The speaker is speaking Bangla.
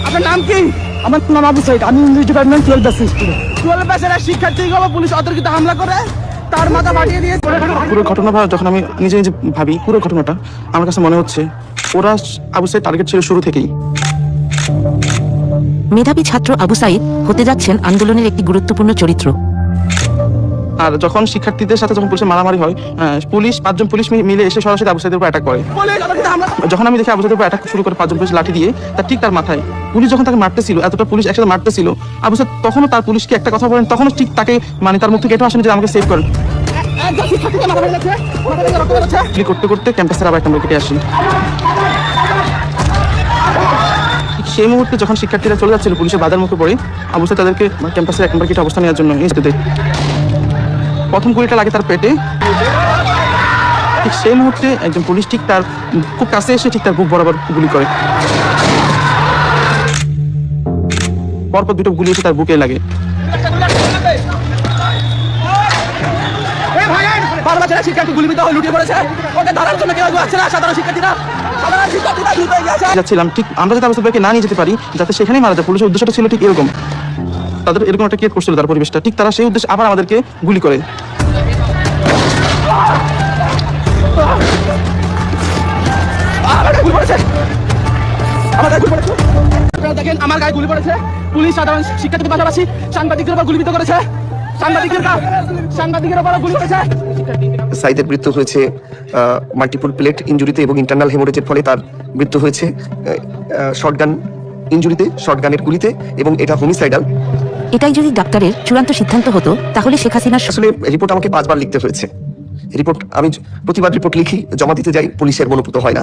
আপনার নাম কি? আমার নাম আবু সাইদ, আমি ইংলিশ ডিপার্টমেন্ট 12 ব্যাচ স্টুডেন্ট। 12 ব্যাচের শিক্ষার্থীগুলো পুলিশ অতর্কিত হামলা করে তার মাথা ফাটিয়ে দিয়ে। পুরো ঘটনা যখন আমি নিজে নিজে ভাবি, পুরো ঘটনাটা আমার কাছে মনে হচ্ছে ওরা আবু সাইদ টার্গেট ছিল শুরু থেকেই। মেধাবী ছাত্র আবু সাইদ হতে যাচ্ছেন আন্দোলনের একটি গুরুত্বপূর্ণ চরিত্র। আর যখন শিক্ষার্থীদের সাথে যখন পুলিশের মারামারি হয়, পুলিশ 5 জন পুলিশ মিলে এসে সরাসরি আবু সাইদের উপর অ্যাটাক করে। যখন আমি দেখি আবু সাইদের উপর অ্যাটাক শুরু করে 5 জন পুলিশ লাঠি দিয়ে, তার মাথায় পুলিশ যখন তাকে মারতেছিল, এতটা পুলিশ একসাথে মারতেছিল, আবু সাইদ তখনও তার পুলিশকে একটা কথা বলেন, তখনও ঠিক তাকে তার মুখ থেকে এটাও আসেনি যে আমাকে সেভ করেন। করতে করতে ক্যাম্পাসের আবার একটা আমরা কেটে আসি। সেই মুহূর্তে যখন শিক্ষার্থীরা চলে যাচ্ছিল পুলিশের বাধার মুখে পড়ে, আবু সাইদ তাদেরকে ক্যাম্পাসের এক নম্বর গেটে অবস্থান নেওয়ার জন্য প্রথম গুলিটা লাগে তার পেটে। ঠিক সেই মুহূর্তে একজন পুলিশ ঠিক তার খুব কাছে এসে ঠিক তার বুক বরাবর গুলি করে। পরপর 2টো গুলি এসে তার বুকে লাগে। যাচ্ছিলাম ঠিক আমরা যাতে আবু সাইদকে না নিয়ে যেতে পারি, যাতে সেখানেই মারা যায়। পুলিশের উদ্দেশ্যটা ছিল ঠিক এরকম, তাদের এরকম একটা ক্রিয়েট করছিল তার পরিবেশটা। ঠিক তারা সেই উদ্দেশ্যে আবার আমাদেরকে গুলি করে। দেখেন আমার গায়ে গুলি পড়েছে। পুলিশ সাধারণ শিক্ষার্থীদের পাশাপাশি সাংবাদিকদের উপর গুলিবিদ্ধ করেছে। সাংবাদিকের উপর গুলি করেছে। সাইদের মৃত্যু হয়েছে মাল্টিপল প্লেট ইনজুরিতে এবং ইন্টারনাল হেমোরেজের ফলে তার মৃত্যু হয়েছে শটগান ইনজুরিতে, শটগানের গুলিতে, এবং এটা হোমিসাইডাল। এটাই যদি ডাক্তারের চূড়ান্ত সিদ্ধান্ত হতো, তাহলে শেখ হাসিনার আসলে রিপোর্ট আমাকে 5 বার লিখতে হয়েছে। রিপোর্ট আমি প্রতিবার রিপোর্ট লিখি, জমা দিতে যাই, পুলিশের মনোপুত হয় না।